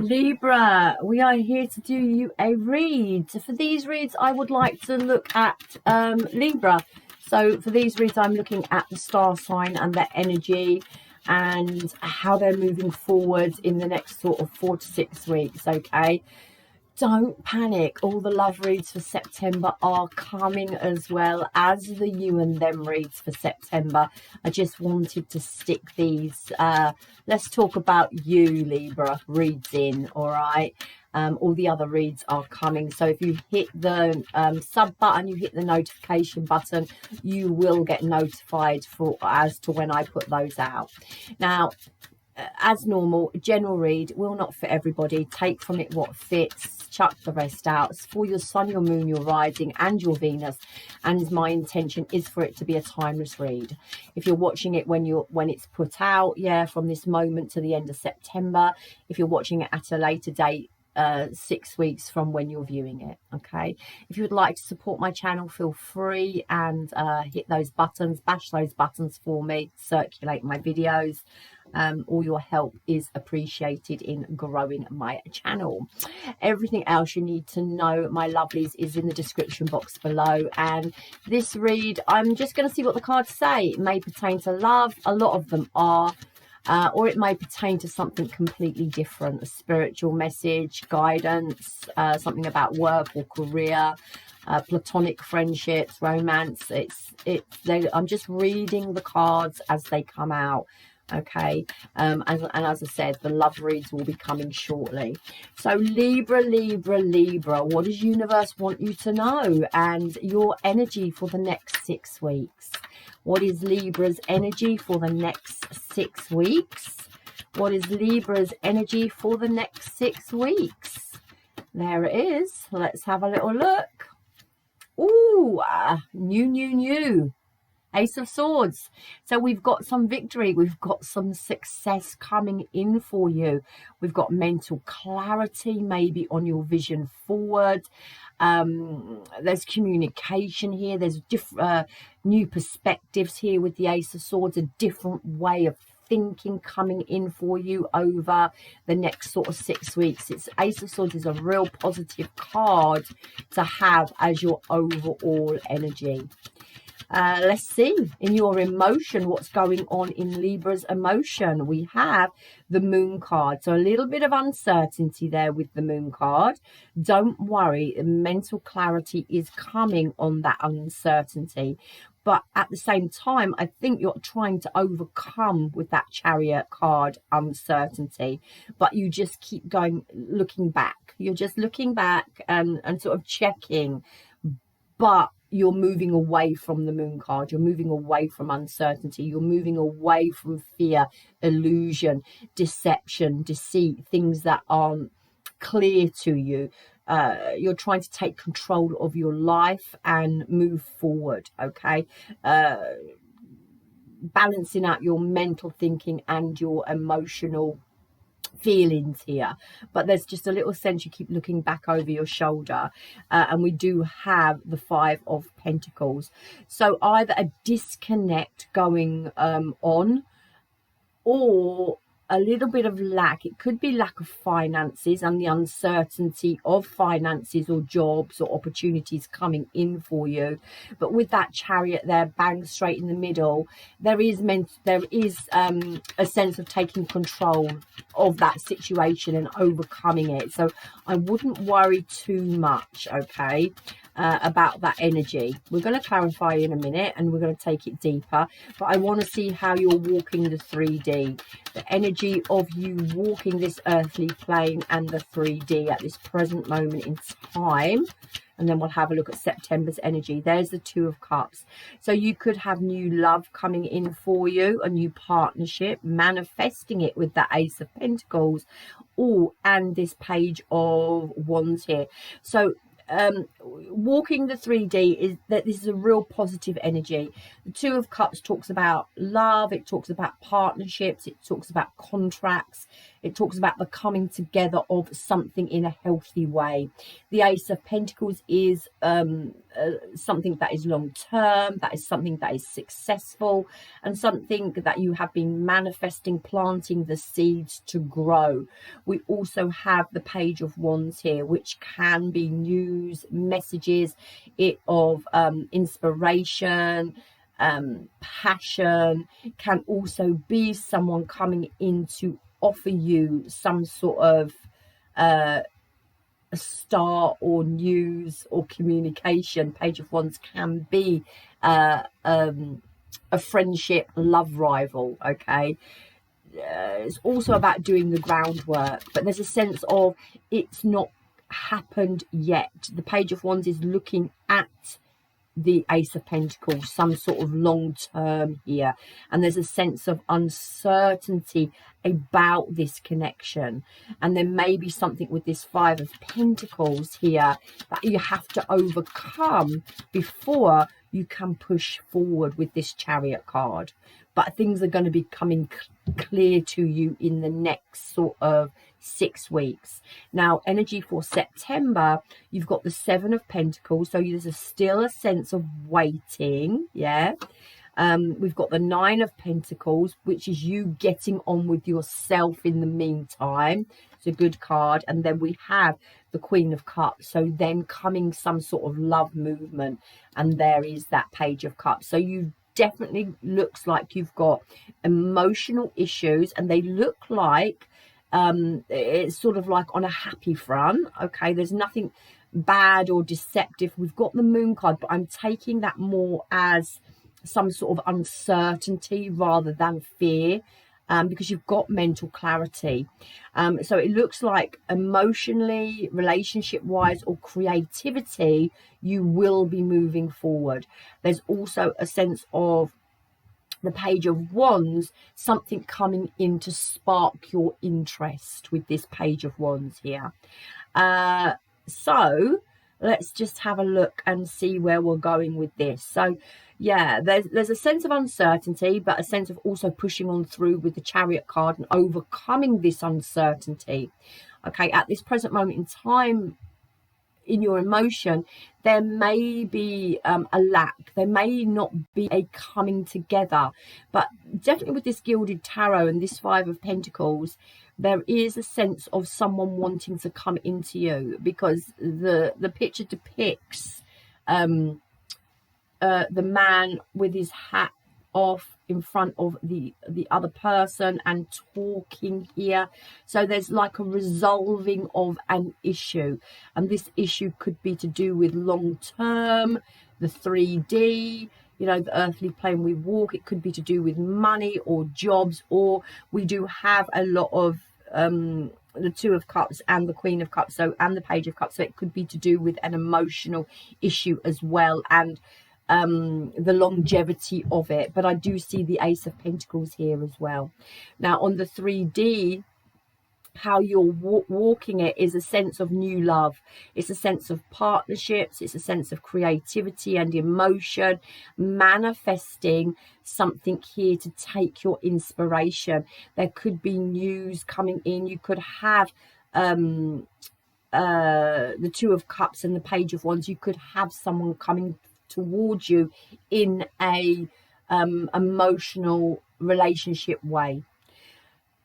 Libra, we are here to do you a read. For these reads, I would like to look at Libra. So for these reads, I'm looking at the star sign and their energy and how they're moving forward in the next sort of 4 to 6 weeks, okay? Don't panic. All the love reads for September are coming as well as the you and them reads for September. I just wanted to stick these. Let's talk about you, Libra, reads in, all right? All the other reads are coming. So if you hit the sub button, you hit the notification button, you will get notified as to when I put those out. Now, as normal, general read will not fit everybody. Take from it what fits, chuck the rest out. It's for your sun, your moon, your rising and your Venus, and my intention is for it to be a timeless read. If you're watching it when it's put out, yeah, from this moment to the end of September. If you're watching it at a later date, 6 weeks from when you're viewing it, okay? If you would like to support my channel, feel free and hit those buttons, bash those buttons for me, circulate my videos. All your help is appreciated in growing my channel. Everything else you need to know, my lovelies, is in the description box below. And this read, I'm just going to see what the cards say. It may pertain to love, a lot of them are, or it may pertain to something completely different, a spiritual message, guidance, something about work or career, platonic friendships, romance. I'm just reading the cards as they come out. Okay, and as I said, the love reads will be coming shortly. So Libra, what does universe want you to know, and your energy for the next 6 weeks? What is Libra's energy for the next 6 weeks? What is Libra's energy for the next 6 weeks? There it is. Let's have a little look. Ooh, new. Ace of Swords. So we've got some victory. We've got some success coming in for you. We've got mental clarity maybe on your vision forward. There's communication here. There's new perspectives here with the Ace of Swords. A different way of thinking coming in for you over the next sort of 6 weeks. Ace of Swords is a real positive card to have as your overall energy. Let's see in your emotion what's going on in Libra's emotion. We have the moon card, so a little bit of uncertainty there with the moon card. Don't worry, mental clarity is coming on that uncertainty, but at the same time I think you're trying to overcome with that Chariot card uncertainty, but you just keep going, looking back. You're just looking back and sort of checking, but you're moving away from the moon card. You're moving away from uncertainty. You're moving away from fear, illusion, deception, deceit, things that aren't clear to you. You're trying to take control of your life and move forward, okay? Balancing out your mental thinking and your emotional feelings here, but there's just a little sense you keep looking back over your shoulder, and we do have the 5 of Pentacles. So either a disconnect going on, or a little bit of lack. It could be lack of finances and the uncertainty of finances or jobs or opportunities coming in for you. But with that Chariot there, bang straight in the middle, there is a sense of taking control of that situation and overcoming it. So I wouldn't worry too much, okay, about that energy. We're going to clarify in a minute and we're going to take it deeper, but I want to see how you're walking the 3D, the energy of you walking this earthly plane and the 3D at this present moment in time. And then we'll have a look at September's energy. There's the 2 of Cups. So you could have new love coming in for you, a new partnership, manifesting it with the Ace of Pentacles. Oh, and this Page of Wands here. So walking the 3D is that this is a real positive energy. The 2 of Cups talks about love, it talks about partnerships, it talks about contracts, It talks about the coming together of something in a healthy way. The Ace of Pentacles is something that is long term, that is something that is successful, and something that you have been manifesting, planting the seeds to grow. We also have the Page of Wands here, which can be news, messages of inspiration, passion. Can also be someone coming in to offer you some sort of a star or news or communication. Page of Wands can be a friendship, love rival. Okay, it's also about doing the groundwork, but there's a sense of it's not happened yet. The Page of Wands is looking at the Ace of Pentacles, some sort of long term here, and there's a sense of uncertainty about this connection. And there may be something with this Five of Pentacles here that you have to overcome before you can push forward with this Chariot card. But things are going to be coming clear to you in the next sort of 6 weeks. Now, energy for September, you've got the Seven of Pentacles, so there's still a sense of waiting. Yeah. We've got the Nine of Pentacles, which is you getting on with yourself in the meantime. It's a good card. And then we have the Queen of Cups, so then coming some sort of love movement, and there is that Page of Cups. So you definitely looks like you've got emotional issues, and they look like it's sort of like on a happy front. Okay, there's nothing bad or deceptive. We've got the Moon card, but I'm taking that more as some sort of uncertainty rather than fear, because you've got mental clarity. So it looks like emotionally, relationship wise, or creativity, you will be moving forward. There's also a sense of the Page of Wands, something coming in to spark your interest with this Page of Wands here. So let's just have a look and see where we're going with this. So yeah, there's a sense of uncertainty, but a sense of also pushing on through with the Chariot card and overcoming this uncertainty. Okay, at this present moment in time, in your emotion, there may be a lack, there may not be a coming together, but definitely with this Gilded Tarot and this Five of Pentacles, there is a sense of someone wanting to come into you, because the picture depicts the man with his hat off in front of the other person and talking here. So there's like a resolving of an issue, and this issue could be to do with long term, the 3D, you know, the earthly plane we walk. It could be to do with money or jobs, or we do have a lot of the Two of Cups and the Queen of Cups, so, and the Page of Cups, so it could be to do with an emotional issue as well, and the longevity of it. But I do see the Ace of Pentacles here as well. Now on the 3D, how you're walking it is a sense of new love. It's a sense of partnerships. It's a sense of creativity and emotion, manifesting something here to take your inspiration. There could be news coming in. You could have the Two of Cups and the Page of Wands. You could have someone coming towards you in a emotional relationship way.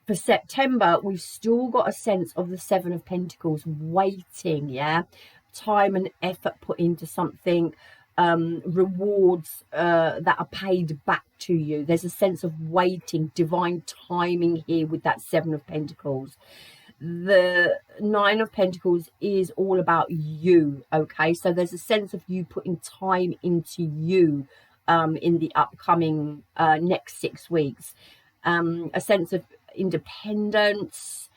For September, we've still got a sense of the Seven of Pentacles, waiting. Yeah, time and effort put into something, rewards that are paid back to you. There's a sense of waiting, divine timing here with that Seven of Pentacles. The Nine of Pentacles is all about you. Okay, so there's a sense of you putting time into you in the upcoming next 6 weeks. A sense of independence,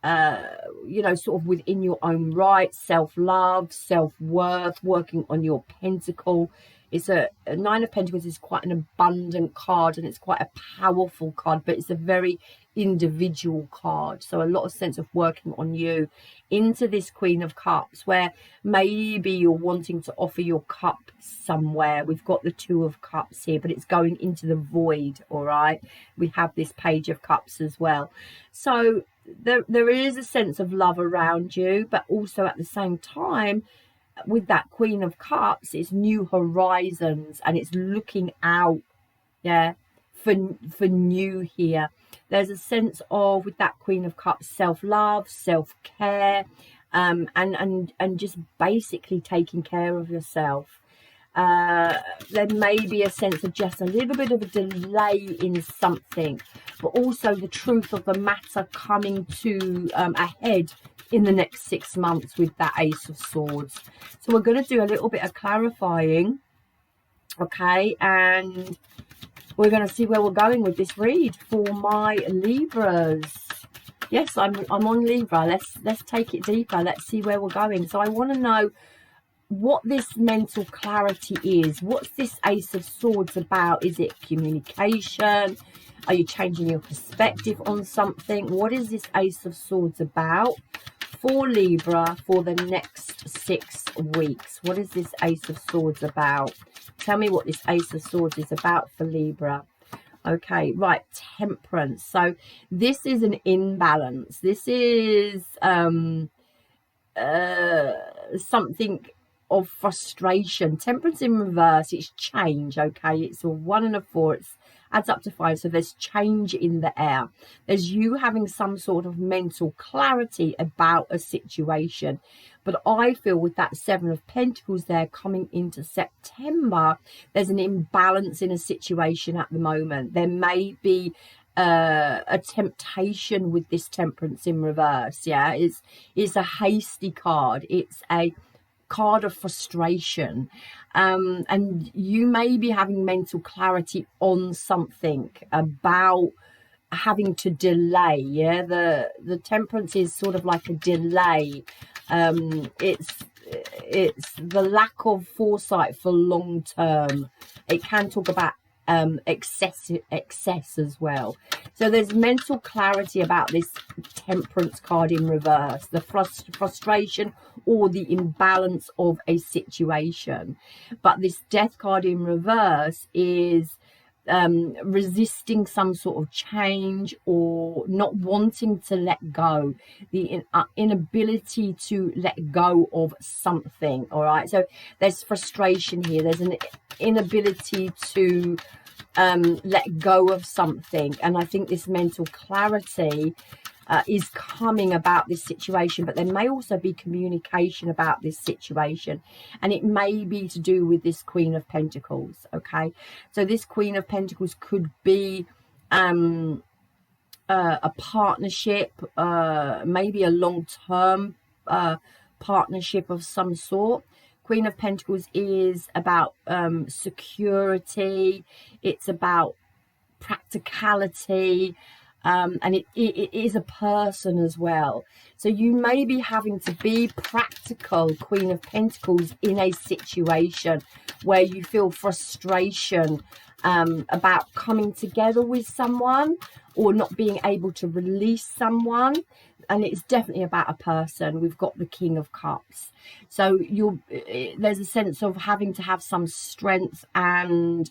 you know, sort of within your own right, self-love, self-worth, working on your pentacle. It's a Nine of Pentacles is quite an abundant card, and it's quite a powerful card, but it's a very individual card. So a lot of sense of working on you into this Queen of Cups, where maybe you're wanting to offer your cup somewhere. We've got the Two of Cups here, but it's going into the void. All right, we have this Page of Cups as well. So there is a sense of love around you, but also at the same time, with that Queen of Cups, it's new horizons and it's looking out, yeah, for new here. There's a sense of, with that Queen of Cups, self-love, self-care, and just basically taking care of yourself. There may be a sense of just a little bit of a delay in something, but also the truth of the matter coming to a head in the next 6 months with that Ace of Swords. So we're going to do a little bit of clarifying, okay, and we're going to see where we're going with this read for my Libras. Yes, I'm on Libra. Let's take it deeper. Let's see where we're going. So I want to know what this mental clarity is. What's this Ace of Swords about? Is it communication? Are you changing your perspective on something? What is this Ace of Swords about for Libra for the next 6 weeks? What is this Ace of Swords about? Tell me what this Ace of Swords is about for Libra. Okay, right, Temperance. So this is an imbalance. This is something of frustration. Temperance in reverse, it's change, okay? It's a 1 and a 4. It adds up to 5. So there's change in the air. There's you having some sort of mental clarity about a situation. But I feel with that 7 of Pentacles there coming into September, there's an imbalance in a situation at the moment. There may be a temptation with this Temperance in reverse. Yeah, it's a hasty card. It's a card of frustration, and you may be having mental clarity on something about having to delay. Yeah, the Temperance is sort of like a delay. It's the lack of foresight for long term. It can talk about excess as well. So there's mental clarity about this Temperance card in reverse, the frustration or the imbalance of a situation. But this Death card in reverse is resisting some sort of change or not wanting to let go, the inability to let go of something. All right, so there's frustration here. There's an inability to let go of something, and I think this mental clarity is coming about this situation, but there may also be communication about this situation, and it may be to do with this Queen of Pentacles. Okay, so this Queen of Pentacles could be a partnership, maybe a long-term partnership of some sort. Queen of Pentacles is about security. It's about practicality. And it is a person as well. So you may be having to be practical, Queen of Pentacles, in a situation where you feel frustration about coming together with someone or not being able to release someone. And it's definitely about a person. We've got the King of Cups. So there's a sense of having to have some strength and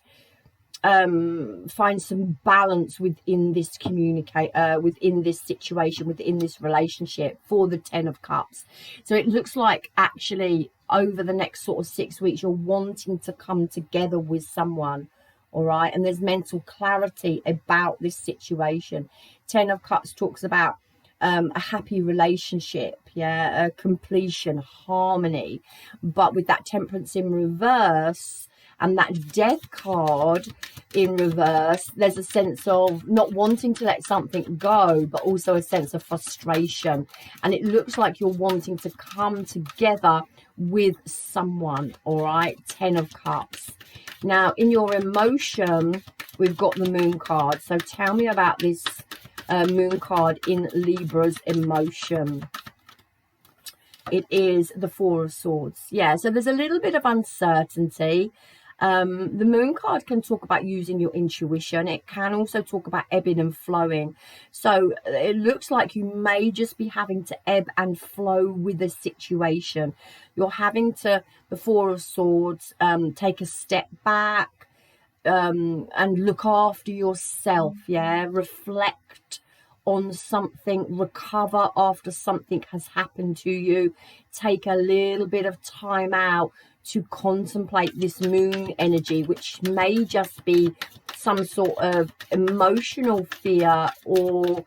find some balance within this within this situation, within this relationship for the 10 of Cups. So it looks like actually over the next sort of 6 weeks you're wanting to come together with someone. All right, and there's mental clarity about this situation. 10 of Cups talks about a happy relationship, yeah, a completion, harmony. But with that Temperance in reverse and that Death card in reverse, there's a sense of not wanting to let something go, but also a sense of frustration. And it looks like you're wanting to come together with someone. All right, 10 of Cups. Now, in your emotion, we've got the Moon card. So tell me about this Moon card in Libra's emotion. It is the Four of Swords. Yeah, so there's a little bit of uncertainty. The Moon card can talk about using your intuition. It can also talk about ebbing and flowing. So it looks like you may just be having to ebb and flow with a situation. You're having to, the Four of Swords, take a step back and look after yourself, yeah, reflect on something, recover after something has happened to you, take a little bit of time out to contemplate this moon energy, which may just be some sort of emotional fear or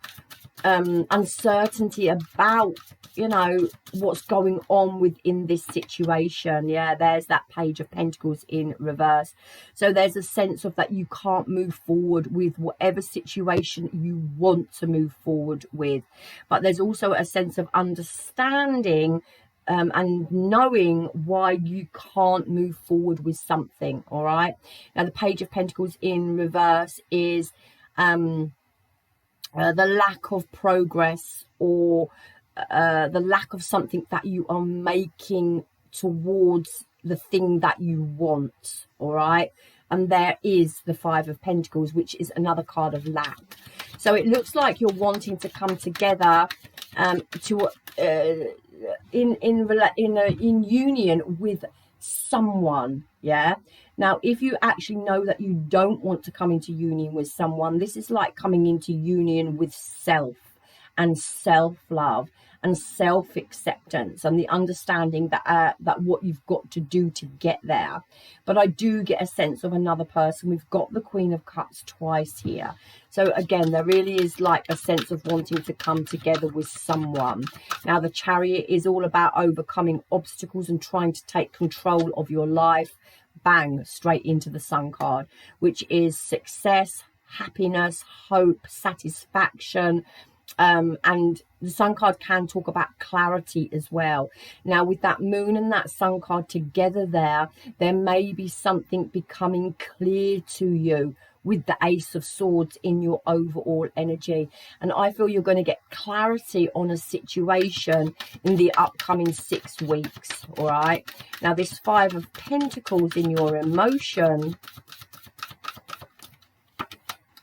uncertainty about, you know, what's going on within this situation. Yeah, there's that Page of Pentacles in reverse. So there's a sense of that you can't move forward with whatever situation you want to move forward with, but there's also a sense of understanding and knowing why you can't move forward with something. All right, now the Page of Pentacles in reverse is the lack of progress, or the lack of something that you are making towards the thing that you want. All right, and there is the Five of Pentacles, which is another card of lack. So it looks like you're wanting to come together to in union with someone. Yeah, now if you actually know that you don't want to come into union with someone, this is like coming into union with self and self-love and self-acceptance, and the understanding that that what you've got to do to get there. But I do get a sense of another person. We've got the Queen of Cups twice here. So again, there really is like a sense of wanting to come together with someone. Now the Chariot is all about overcoming obstacles and trying to take control of your life. Bang, straight into the Sun card, which is success, happiness, hope, satisfaction. And the Sun card can talk about clarity as well. Now with that Moon and that Sun card together there may be something becoming clear to you with the Ace of Swords in your overall energy. And I feel you're going to get clarity on a situation in the upcoming 6 weeks. All right, now this Five of Pentacles in your emotion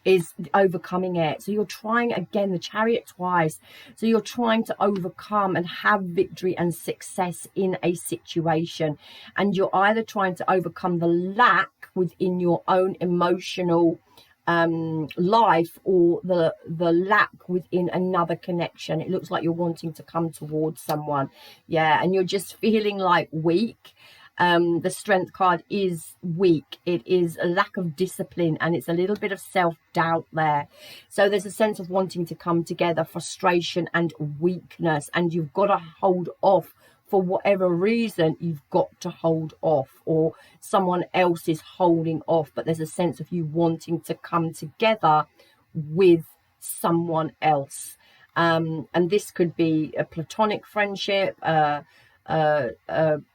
is overcoming it. So you're trying, again, the Chariot twice. So you're trying to overcome and have victory and success in a situation. And you're either trying to overcome the lack within your own emotional life, or the lack within another connection. It looks like you're wanting to come towards someone. Yeah, and you're just feeling like weak. The Strength card is weak. It is a lack of discipline, and it's a little bit of self-doubt there. So there's a sense of wanting to come together, frustration and weakness, and you've got to hold off for whatever reason. You've got to hold off, or someone else is holding off, but there's a sense of you wanting to come together with someone else. And this could be a platonic friendship, a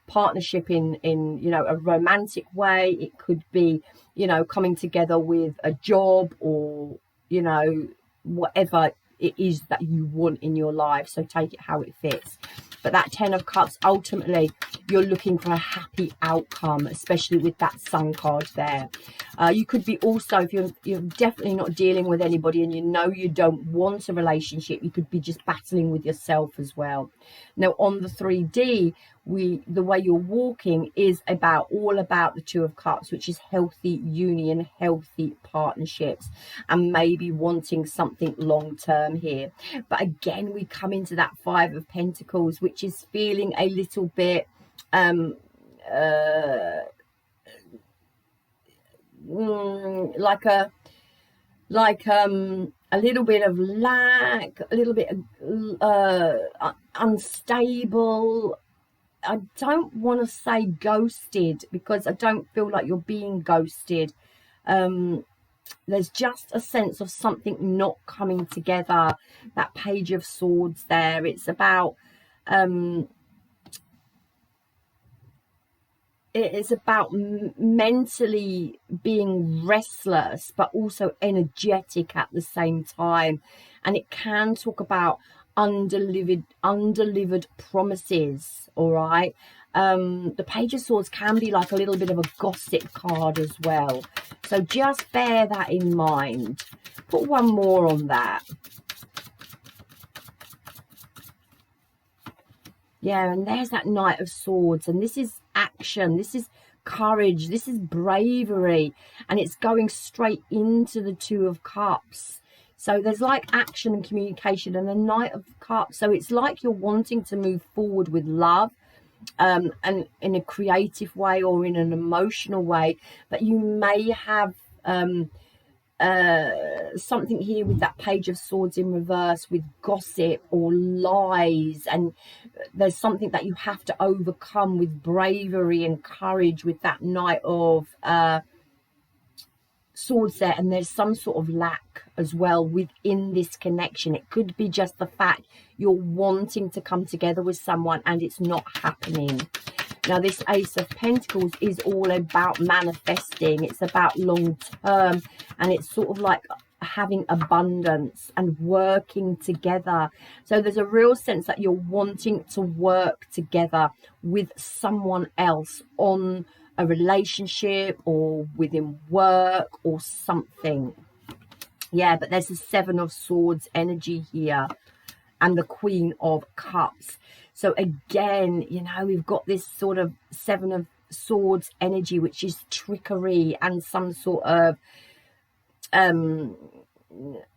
partnership in you know, a romantic way. It could be, you know, coming together with a job, or, you know, whatever it is that you want in your life. So take it how it fits. But that Ten of Cups, ultimately you're looking for a happy outcome, especially with that Sun card there. You could be also, if you're definitely not dealing with anybody and you know you don't want a relationship, you could be just battling with yourself as well. Now on the 3D, the way you're walking is all about the Two of Cups, which is healthy union, healthy partnerships, and maybe wanting something long term here. But again, we come into that Five of Pentacles, which is feeling a little bit like a little bit of lack, a little bit unstable. I don't want to say ghosted, because I don't feel like you're being ghosted. There's just a sense of something not coming together. That Page of Swords there, it's about it is about mentally being restless, but also energetic at the same time. And it can talk about undelivered promises. All right, the Page of Swords can be like a little bit of a gossip card as well, so just bear that in mind. Put one more on that. Yeah, and there's that Knight of Swords, and this is action, this is courage, this is bravery, and it's going straight into the Two of Cups. So there's like action and communication, and the Knight of Cups. So it's like you're wanting to move forward with love, and in a creative way or in an emotional way, but you may have something here with that Page of Swords in reverse with gossip or lies, and there's something that you have to overcome with bravery and courage with that Knight of Swords there. And there's some sort of lack as well within this connection. It could be just the fact you're wanting to come together with someone and it's not happening. Now this Ace of Pentacles is all about manifesting. It's about long term, and it's sort of like having abundance and working together. So there's a real sense that you're wanting to work together with someone else on a relationship or within work or something. Yeah, but there's the Seven of Swords energy here and the Queen of Cups. So again, you know, we've got this sort of Seven of Swords energy, which is trickery and some sort of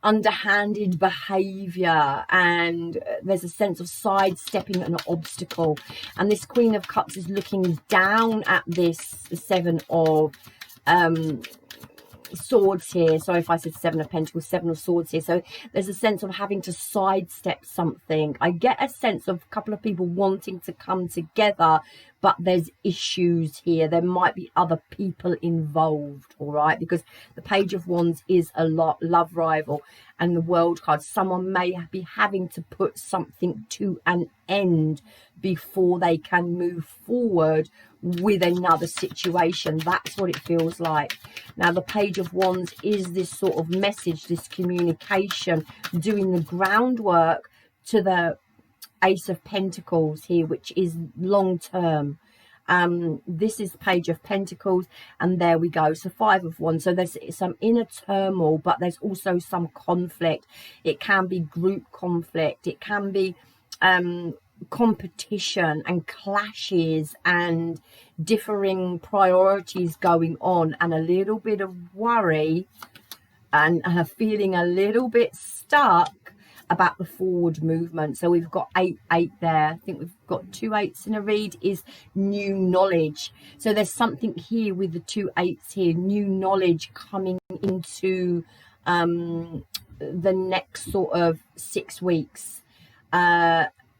underhanded behavior, and there's a sense of sidestepping an obstacle. And this Queen of Cups is looking down at this Seven of Swords here. Sorry if I said Seven of Pentacles, Seven of Swords here. So there's a sense of having to sidestep something. I get a sense of a couple of people wanting to come together, but there's issues here. There might be other people involved, all right? Because the Page of Wands is a love rival, and the World card. Someone may be having to put something to an end before they can move forward with another situation. That's what it feels like. Now the Page of Wands is this sort of message, this communication, doing the groundwork to the Ace of Pentacles here, which is long term. This is Page of Pentacles, and there we go. So Five of Wands. So there's some inner turmoil, but there's also some conflict. It can be group conflict, it can be competition and clashes and differing priorities going on, and a little bit of worry and feeling a little bit stuck about the forward movement. So we've got 8 there. I think we've got 2 8s in a read, is new knowledge. So there's something here with the 2 8s here, new knowledge coming into the next sort of 6 weeks,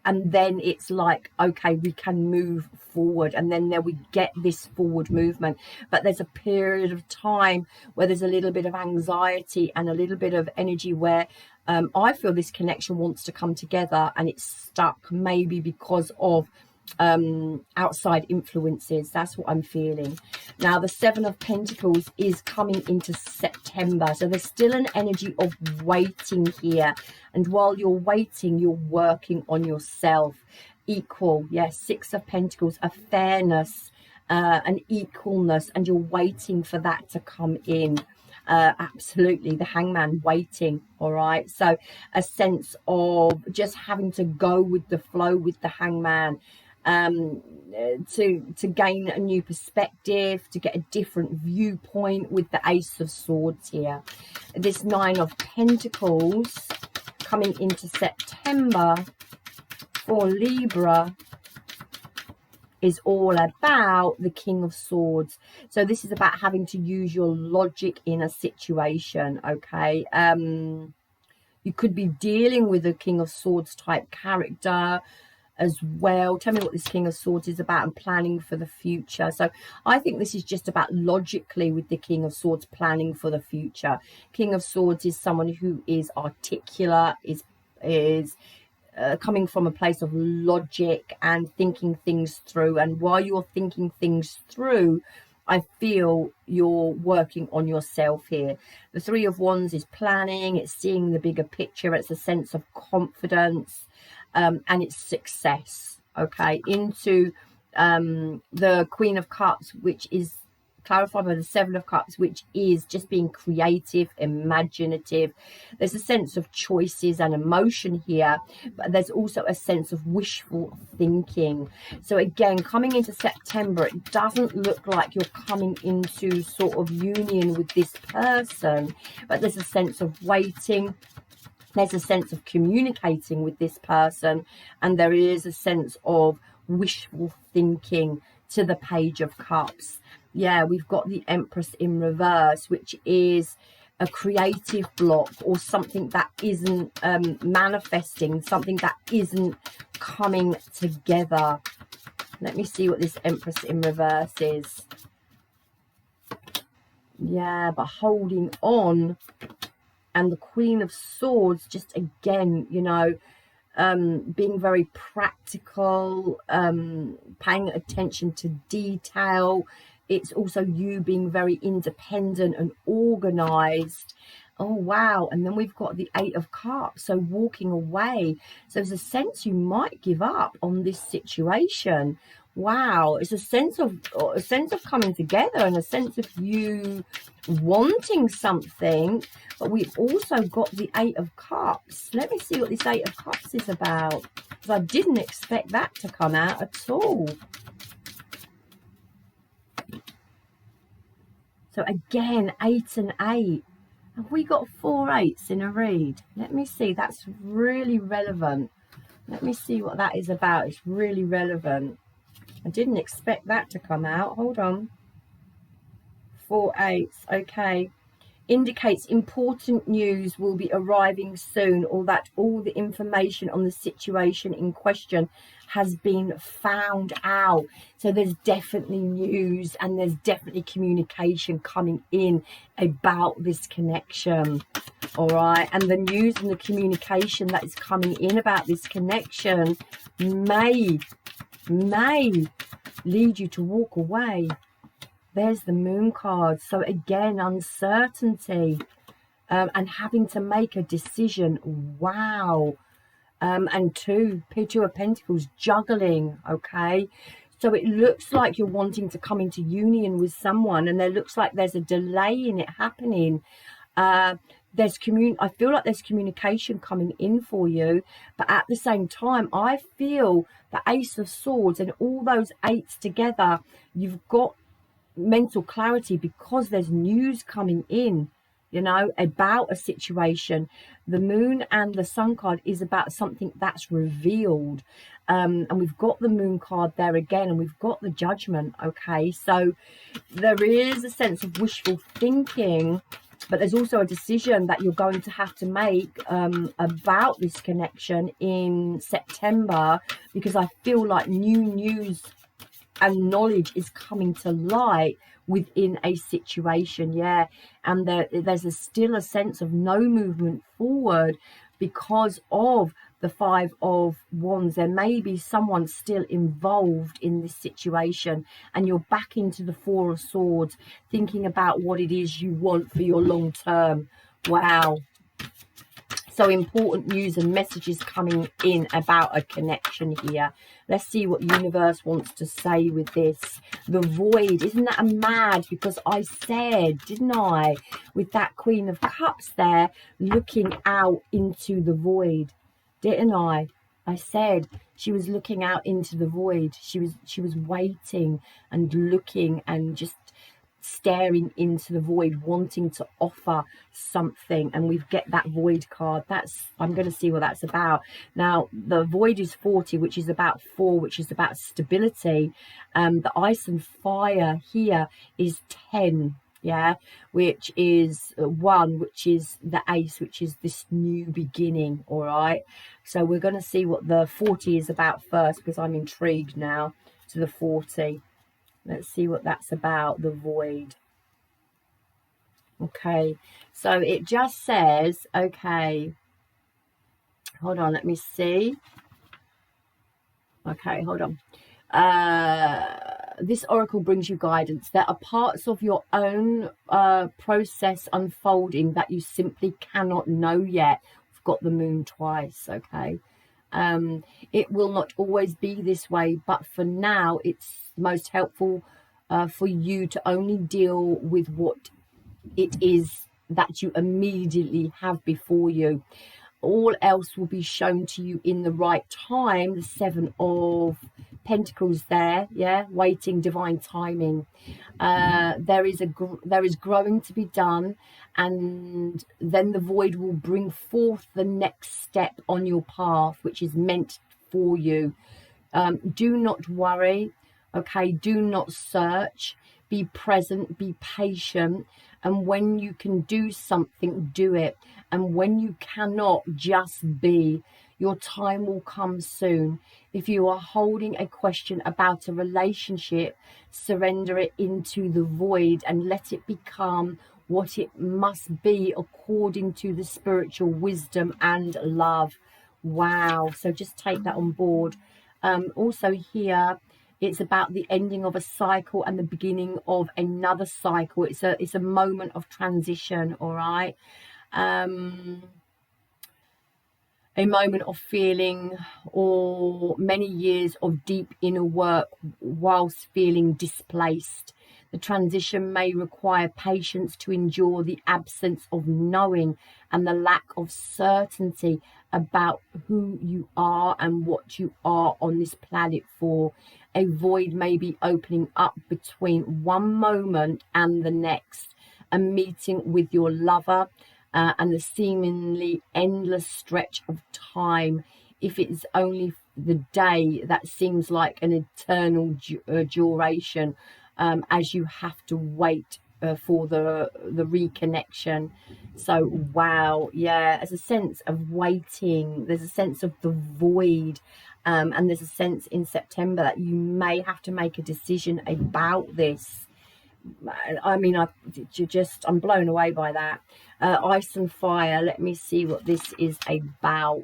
and then it's like, okay, we can move forward, and then there we get this forward movement. But there's a period of time where there's a little bit of anxiety and a little bit of energy where I feel this connection wants to come together and it's stuck, maybe because of outside influences. That's what I'm feeling. Now the Seven of Pentacles is coming into September, so there's still an energy of waiting here, and while you're waiting, you're working on yourself. Equal, yes, Six of Pentacles, a fairness, an equalness, and you're waiting for that to come in. Absolutely, the Hangman, waiting. All right, so a sense of just having to go with the flow with the Hangman, to gain a new perspective, to get a different viewpoint with the Ace of Swords here. This Nine of Pentacles coming into September for Libra is all about the King of Swords. So this is about having to use your logic in a situation, okay? You could be dealing with a King of Swords type character as well. Tell me what this King of Swords is about, and planning for the future. So I think this is just about logically with the King of Swords, planning for the future. King of Swords is someone who is articulate, is coming from a place of logic and thinking things through. And while you're thinking things through, I feel you're working on yourself here. The Three of Wands is planning, it's seeing the bigger picture, it's a sense of confidence, and it's success, okay? Into the Queen of Cups, which is clarified by the Seven of Cups, which is just being creative, imaginative. There's a sense of choices and emotion here, but there's also a sense of wishful thinking. So again, coming into September, it doesn't look like you're coming into sort of union with this person, but there's a sense of waiting, There's a sense of communicating with this person, and there is a sense of wishful thinking to the Page of Cups. Yeah, we've got the Empress in reverse, which is a creative block or something that isn't manifesting, something that isn't coming together. Let me see what this Empress in reverse is. Yeah, but holding on. And the Queen of Swords, just again, you know, being very practical, paying attention to detail. It's also you being very independent and organized. Oh, wow. And then we've got the Eight of Cups, so walking away. So there's a sense you might give up on this situation. Wow, it's a sense of coming together and a sense of you wanting something. But we've also got the Eight of Cups. Let me see what this Eight of Cups is about, because I didn't expect that to come out at all. So again, 8 and 8. Have we got 4 8s in a read? Let me see. That's really relevant. Let me see what that is about. It's really relevant. I didn't expect that to come out. Hold on. 4 8s. Okay. Indicates important news will be arriving soon, or that all the information on the situation in question has been found out. So there's definitely news and there's definitely communication coming in about this connection. All right. And the news and the communication that is coming in about this connection may lead you to walk away. There's the Moon card. So again, uncertainty and having to make a decision. Wow. And two of Pentacles, juggling. Okay. So it looks like you're wanting to come into union with someone, and there looks like there's a delay in it happening. I feel like there's communication coming in for you, but at the same time, I feel the Ace of Swords and all those 8s together, you've got mental clarity because there's news coming in, you know, about a situation. The Moon and the Sun card is about something that's revealed, and we've got the Moon card there again, and we've got the Judgment. Okay, so there is a sense of wishful thinking, but there's also a decision that you're going to have to make about this connection in September, because I feel like new news and knowledge is coming to light within a situation. Yeah, and there's still a sense of no movement forward because of the 5 of Wands. There may be someone still involved in this situation, and you're back into the 4 of Swords, thinking about what it is you want for your long term. Wow. So important news and messages coming in about a connection here. Let's see what universe wants to say with this. The Void. Isn't that a mad? Because I said, didn't I, with that Queen of Cups there, looking out into the void. Didn't I? I said she was looking out into the void. She was waiting and looking and just staring into the void, wanting to offer something. And we get that Void card. I'm going to see what that's about. Now the Void is 40, which is about 4, which is about stability. The Ice and Fire here is 10, yeah, which is 1, which is the Ace, which is this new beginning. All right, so we're going to see what the 40 is about first, because I'm intrigued now to the 40. Let's see what that's about, the Void. Okay, so it just says, okay, hold on, let me see. Okay, hold on. This oracle brings you guidance. There are parts of your own process unfolding that you simply cannot know yet. We've got the Moon twice, okay? It will not always be this way, but for now it's most helpful for you to only deal with what it is that you immediately have before you. All else will be shown to you in the right time. The 7 of Pentacles there, yeah, waiting, divine timing. There is growing to be done, and then the void will bring forth the next step on your path, which is meant for you. Do not worry, okay? Do not search. Be present, be patient, and when you can do something, do it. And when you cannot, just be. Your time will come soon. If you are holding a question about a relationship, surrender it into the void and let it become what it must be according to the spiritual wisdom and love. Wow. So just take that on board. Also here, it's about the ending of a cycle and the beginning of another cycle. It's a moment of transition, all right? A moment of feeling, or many years of deep inner work whilst feeling displaced. The transition may require patience to endure the absence of knowing and the lack of certainty about who you are and what you are on this planet for. A void may be opening up between one moment and the next, a meeting with your lover, and the seemingly endless stretch of time. If it's only the day, that seems like an eternal duration, as you have to wait for the reconnection. So wow, yeah, there's a sense of waiting, there's a sense of the void, and there's a sense in September that you may have to make a decision about this. I mean, I'm blown away by that. Ice and fire, let me see what this is about.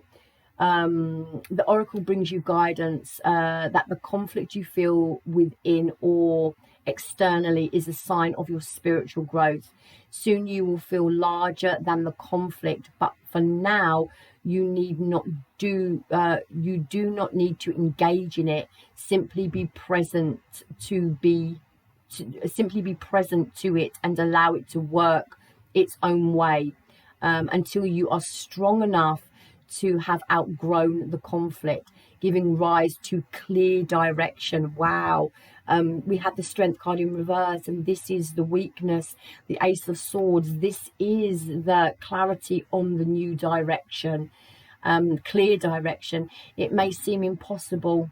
The oracle brings you guidance that the conflict you feel within or externally is a sign of your spiritual growth. Soon you will feel larger than the conflict, but for now you do not need to engage in it. Simply be present to it and allow it to work its own way, until you are strong enough to have outgrown the conflict, giving rise to clear direction. Wow. We had the Strength card in reverse, and this is the weakness, the Ace of Swords. This is the clarity on the new direction, clear direction. It may seem impossible,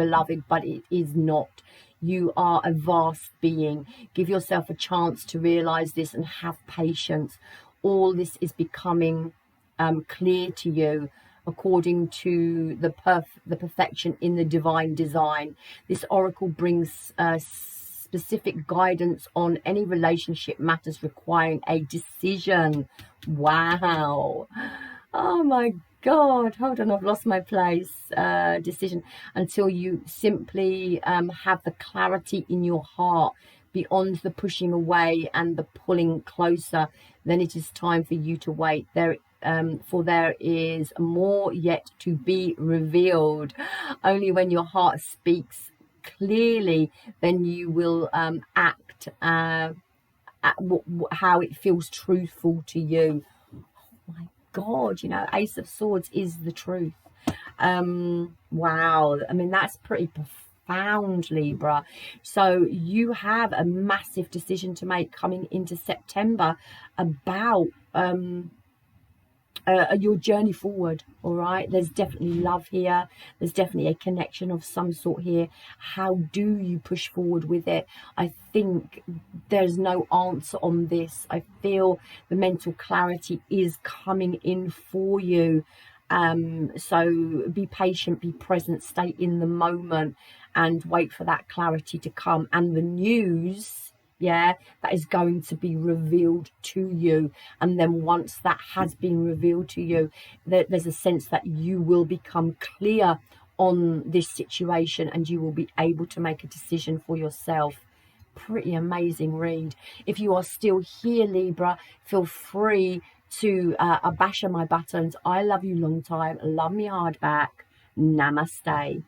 beloved, but it is not. You are a vast being. Give yourself a chance to realize this and have patience. All this is becoming clear to you according to the perfection in the divine design. This oracle brings specific guidance on any relationship matters requiring a decision. Wow. Oh my God, hold on, I've lost my place. Decision, until you simply have the clarity in your heart beyond the pushing away and the pulling closer. Then it is time for you to wait. For there is more yet to be revealed. Only when your heart speaks clearly, then you will act at how it feels truthful to you. Oh my God, you know, Ace of Swords is the truth. Wow, I mean, that's pretty profound, Libra. So you have a massive decision to make coming into September about your journey forward. All right, there's definitely love here, there's definitely a connection of some sort here. How do you push forward with it? I think there's no answer on this. I feel the mental clarity is coming in for you. So be patient, be present, stay in the moment and wait for that clarity to come, and the news, yeah, that is going to be revealed to you. And then once that has been revealed to you, there's a sense that you will become clear on this situation and you will be able to make a decision for yourself. Pretty amazing read. If you are still here, Libra, feel free to bash on my buttons. I love you long time. Love me hard back. Namaste.